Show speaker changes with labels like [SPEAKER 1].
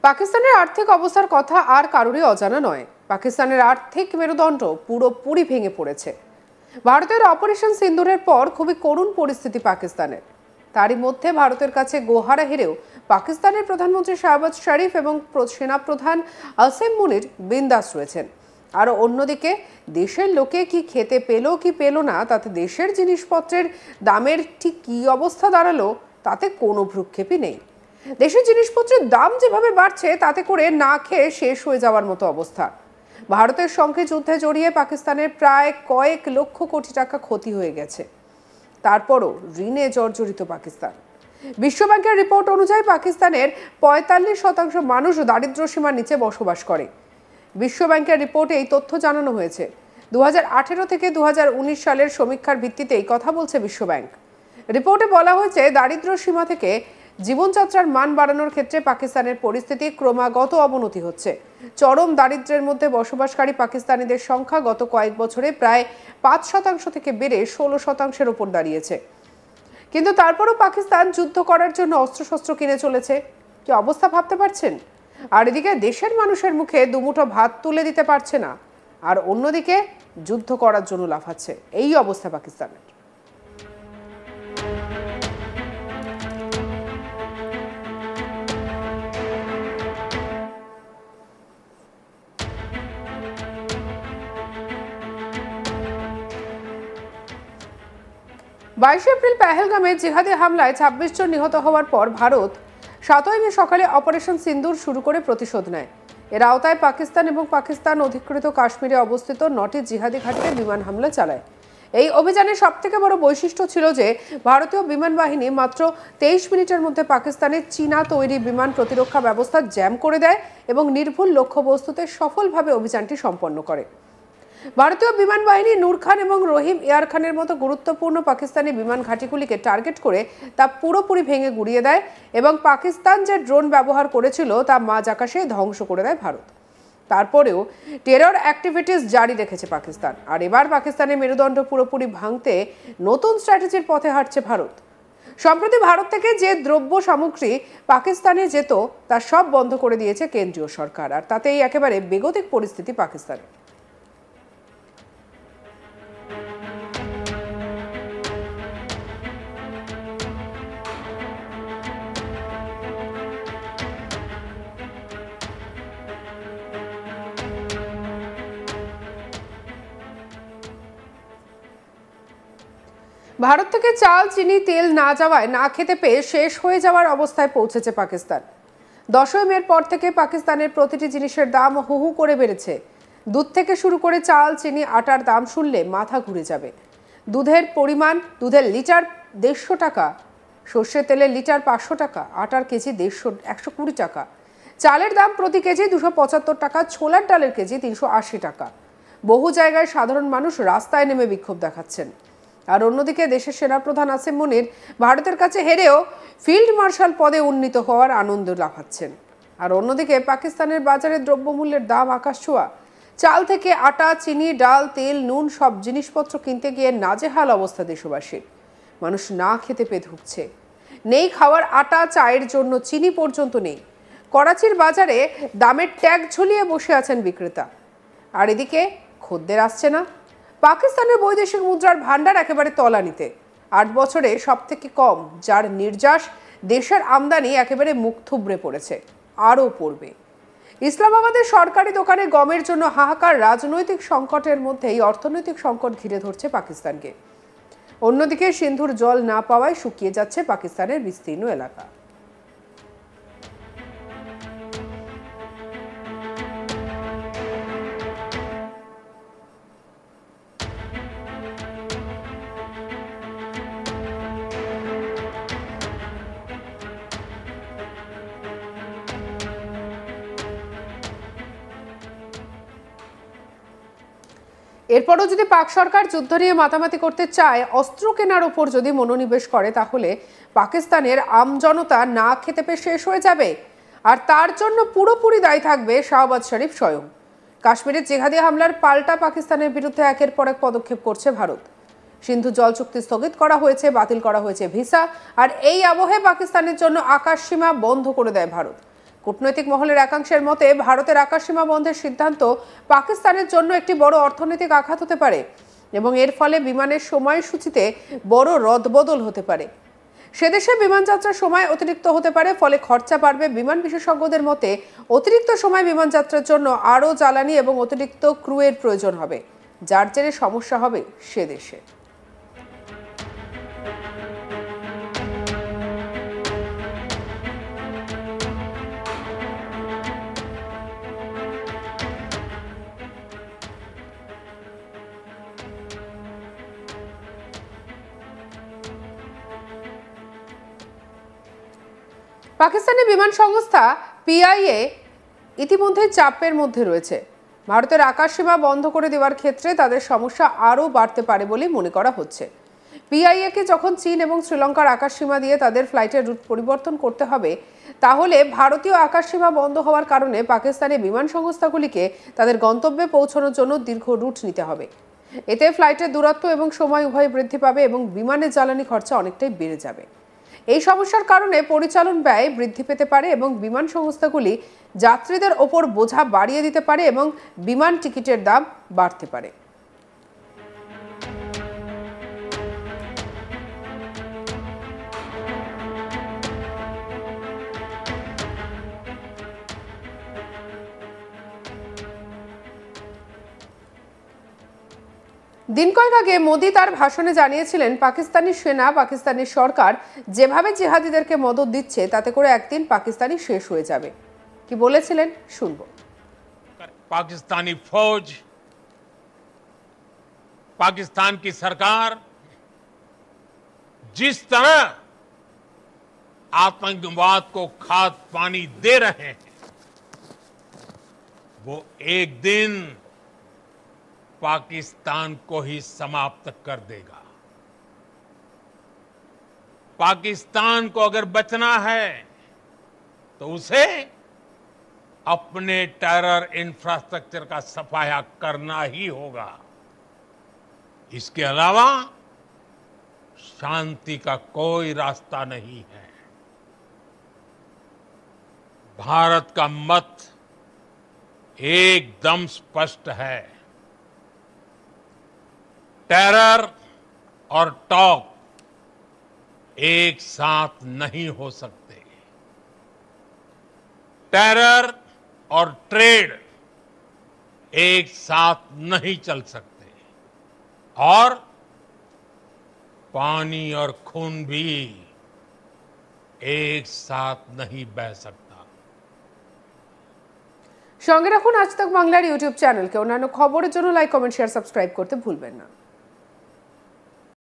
[SPEAKER 1] পাকিস্তানের আর্থিক অবস্থার কথা আর কারোরই অজানা নয়। পাকিস্তানের আর্থিক মেরুদণ্ড পুরোপুরি ভেঙে পড়েছে। ভারতের অপারেশন সিন্দুরের পর খুবই করুণ পরিস্থিতি পাকিস্তানের। তারই মধ্যে ভারতের কাছে গোহারা হেরেও পাকিস্তানের প্রধানমন্ত্রী শাহবাজ শরীফ এবং সেনাপ্রধান আসিম মুনির বিন্দাস রয়েছেন। আর অন্যদিকে দেশের লোকে কি খেতে পেল কি পেল না, তাতে দেশের জিনিসপত্রের দামের ঠিক কী অবস্থা দাঁড়ালো তাতে কোনো ভ্রুক্ষেপই নেই। দেশের জিনিসপত্রের দাম যেভাবে বাড়ছে তাতে করে না খেয়ে শেষ হয়ে যাওয়ার মতো অবস্থা। ভারতের সঙ্গে যুদ্ধে জড়িয়ে পাকিস্তানের প্রায় কয়েক লক্ষ কোটি টাকা ক্ষতি হয়ে গেছে। তারপরও ঋণে জর্জরিত পাকিস্তান। বিশ্বব্যাংকের রিপোর্ট অনুযায়ী পাকিস্তানের ৪৫% মানুষ দারিদ্র্য সীমার নিচে বসবাস করে। বিশ্বব্যাংকের রিপোর্টে এই তথ্য জানানো হয়েছে। ২০১৮ থেকে ২০১৯ সালের সমীক্ষার ভিত্তিতে এই কথা বলছে বিশ্বব্যাংক। রিপোর্টে বলা হয়েছে, দারিদ্র্য সীমা থেকে জীবনযাত্রার মান বাড়ানোর ক্ষেত্রে পাকিস্তানের পরিস্থিতি ক্রমাগত অবনতি হচ্ছে। চরম দারিদ্র্যের মধ্যে বসবাসকারী পাকিস্তানিদের সংখ্যা গত কয়েক বছরে প্রায় ৫% থেকে বেড়ে ১৬%-এর উপর দাঁড়িয়েছে। কিন্তু তারপরও পাকিস্তান যুদ্ধ করার জন্য অস্ত্রশস্ত্র কিনে চলেছে। কি অবস্থা ভাবতে পারছেন? আর এদিকে দেশের মানুষের মুখে দুমুঠো ভাত তুলে দিতে পারছে না, আর অন্যদিকে যুদ্ধ করার জন্য লাফাচ্ছে। এই অবস্থা পাকিস্তানের। বাইশে এপ্রিল পেহেলগামে জিহাদি হামলায় ২৬ জন নিহত হওয়ার পর ভারত ৭ই মে সকালে অপারেশন সিন্দুর শুরু করে প্রতিশোধ নেয়। এর আওতায় পাকিস্তান এবং পাকিস্তান অধিকৃত কাশ্মীরে অবস্থিত ৯টি জিহাদি ঘাঁটিতে বিমান হামলা চালায়। এই অভিযানের সবথেকে বড় বৈশিষ্ট্য ছিল যে ভারতীয় বিমান বাহিনী মাত্র ২৩ মিনিটের মধ্যে পাকিস্তানের চীনা তৈরি বিমান প্রতিরক্ষা ব্যবস্থা জ্যাম করে দেয় এবং নির্ভুল লক্ষ্যবস্তুতে সফলভাবে অভিযানটি সম্পন্ন করে। ভারতীয় বিমান বাহিনী নূর খান এবং রহিম এয়ার খানের মতো গুরুত্বপূর্ণ পাকিস্তানি বিমান ঘাঁটিগুলিকে টার্গেট করে তা পুরোপুরি ভেঙে গুড়িয়ে দেয় এবং পাকিস্তান যে ড্রোন ব্যবহার করেছিল তা মাঝ আকাশে ধ্বংস করে দেয় ভারত। তারপরেও টেরর অ্যাক্টিভিটিস জারি রেখেছে পাকিস্তান। আর এবার পাকিস্তানের মেরুদণ্ড পুরোপুরি ভাঙতে নতুন স্ট্র্যাটেজির পথে হাঁটছে ভারত। সম্প্রতি ভারত থেকে যে দ্রব্য সামগ্রী পাকিস্তানে যেত তা সব বন্ধ করে দিয়েছে কেন্দ্রীয় সরকার, আর তাতেই একেবারে বেগতিক পরিস্থিতি পাকিস্তানে। ভারত থেকে চাল, চিনি, তেল না যাওয়ায় না খেতে পেয়ে শেষ হয়ে যাওয়ার অবস্থায় পৌঁছেছে পাকিস্তান। ১০ই মের পর থেকে পাকিস্তানের প্রতিটি জিনিসের দাম হু হু করে বেড়েছে। দুধ থেকে শুরু করে চাল, চিনি, আটার দাম শুনলে মাথা ঘুরে যাবে। দুধের লিটার ১৫০ টাকা, সর্ষের তেলের লিটার ৫০০ টাকা, আটার কেজি ১২০ টাকা, চালের দাম প্রতি কেজি ২৭৫ টাকা, ছোলার ডালের কেজি ৩৮০ টাকা। বহু জায়গায় সাধারণ মানুষ রাস্তায় নেমে বিক্ষোভ দেখাচ্ছেন। আর অন্যদিকে দেশের সেনাপ্রধান আসিম মুনির ভারতের কাছে হেরেও ফিল্ড মার্শাল পদে উন্নীত হওয়ার আনন্দ লাফাচ্ছেন। আর অন্যদিকে পাকিস্তানের বাজারে দ্রব্যমূল্যের দাম আকাশছোঁয়া। চাল থেকে আটা, চিনি, ডাল, তেল, নুন সব জিনিসপত্র কিনতে গিয়ে নাজেহাল অবস্থা দেশবাসীর। মানুষ না খেতে পেয়ে ধুঁকছে। নেই খাওয়ার আটা, চায়ের জন্য চিনি পর্যন্ত নেই। করাচির বাজারে দামের ট্যাগ ঝুলিয়ে বসে আছেন বিক্রেতা। আর এদিকে খদ্দের আসছে না। পাকিস্তানের বৈদেশিক মুদ্রার ভান্ডার একেবারে তলানিতে। ৮ বছরে সব থেকে কম যার নির্যাস, দেশের আমদানি একেবারে মুখ থুবড়ে পড়েছে, আরও পড়বে। ইসলামাবাদের সরকারি দোকানে গমের জন্য হাহাকার। রাজনৈতিক সংকটের মধ্যেই অর্থনৈতিক সংকট ঘিরে ধরছে পাকিস্তানকে। অন্যদিকে সিন্ধুর জল না পাওয়ায় শুকিয়ে যাচ্ছে পাকিস্তানের বিস্তীর্ণ এলাকা। এরপরও যদি পাক সরকার যুদ্ধ নিয়ে মাতামাতি করতে চায়, অস্ত্র কেনার ওপর যদি মনোনিবেশ করে, তাহলে পাকিস্তানের আমজনতা না খেতে পেয়ে শেষ হয়ে যাবে। আর তার জন্য পুরোপুরি দায়ী থাকবে শাহবাজ শরীফ স্বয়ং। কাশ্মীরের জিহাদি হামলার পাল্টা পাকিস্তানের বিরুদ্ধে একের পর এক পদক্ষেপ করছে ভারত। সিন্ধু জল চুক্তি স্থগিত করা হয়েছে, বাতিল করা হয়েছে ভিসা। আর এই আবহে পাকিস্তানের জন্য আকাশসীমা বন্ধ করে দেয় ভারত। কূটনৈতিক মহলের একাংশের মতে ভারতের আকাশসীমা বন্ধের সিদ্ধান্ত পাকিস্তানের জন্য একটি বড় অর্থনৈতিক আঘাত হতে পারে এবং এর ফলে বিমানের সময়সূচিতে বড় রদবদল হতে পারে। সেদেশে বিমান যাত্রার সময় অতিরিক্ত হতে পারে, ফলে খরচা বাড়বে। বিমান বিশেষজ্ঞদের মতে অতিরিক্ত সময় বিমান যাত্রার জন্য আরও জ্বালানি এবং অতিরিক্ত ক্রুয়ের প্রয়োজন হবে, যার জেরে সমস্যা হবে সেদেশে। পাকিস্তানি বিমান সংস্থা পিআইএ ইতিমধ্যে চাপের মধ্যে রয়েছে। ভারতের আকাশসীমা বন্ধ করে দেওয়ার ক্ষেত্রে তাদের সমস্যা আরও বাড়তে পারে বলে মনে করা হচ্ছে। পিআইএকে যখন চীন এবং শ্রীলঙ্কার আকাশসীমা দিয়ে তাদের ফ্লাইটের রুট পরিবর্তন করতে হবে, তাহলে ভারতীয় আকাশসীমা বন্ধ হওয়ার কারণে পাকিস্তানি বিমান সংস্থাগুলিকে তাদের গন্তব্যে পৌঁছানোর জন্য দীর্ঘ রুট নিতে হবে। এতে ফ্লাইটের দূরত্ব এবং সময় উভয় বৃদ্ধি পাবে এবং বিমানের জ্বালানি খরচা অনেকটাই বেড়ে যাবে। এই সমস্যার কারণে পরিচালন ব্যয় বৃদ্ধি পেতে পারে এবং বিমান সংস্থাগুলি যাত্রীদের ওপর বোঝা বাড়িয়ে দিতে পারে এবং বিমান টিকিটের দাম বাড়তে পারে। দিন কয়েক আগে মোদি তার ভাষণে জানিয়েছিলেন, পাকিস্তানি সেনা, পাকিস্তানি সরকার যেভাবে জিহাদিদেরকে মদদ দিচ্ছে তাতে করে একদিন পাকিস্তানি শেষ হয়ে যাবে। কি বলেছিলেন শুনবো।
[SPEAKER 2] पाकिस्तानी फौज, पाकिस्तान की सरकार जिस तरह आतंकवाद को खाद पानी दे रहे हैं, वो एक दिन पाकिस्तान को ही समाप्त कर देगा। पाकिस्तान को अगर बचना है तो उसे अपने टेरर इंफ्रास्ट्रक्चर का सफाया करना ही होगा। इसके अलावा शांति का कोई रास्ता नहीं है। भारत का मत एकदम स्पष्ट है। टेरर और टॉक एक साथ नहीं हो सकते। टेरर और ट्रेड एक साथ नहीं चल सकते और पानी और खून भी एक साथ नहीं बह सकता।
[SPEAKER 1] সঙ্গে রাখুন আজ তাক বাংলার ইউটিউব চ্যানেলকে। অন্যান্য খবরের জন্য লাইক, কমেন্ট, শেয়ার, সাবস্ক্রাইব করতে ভুলবেন না।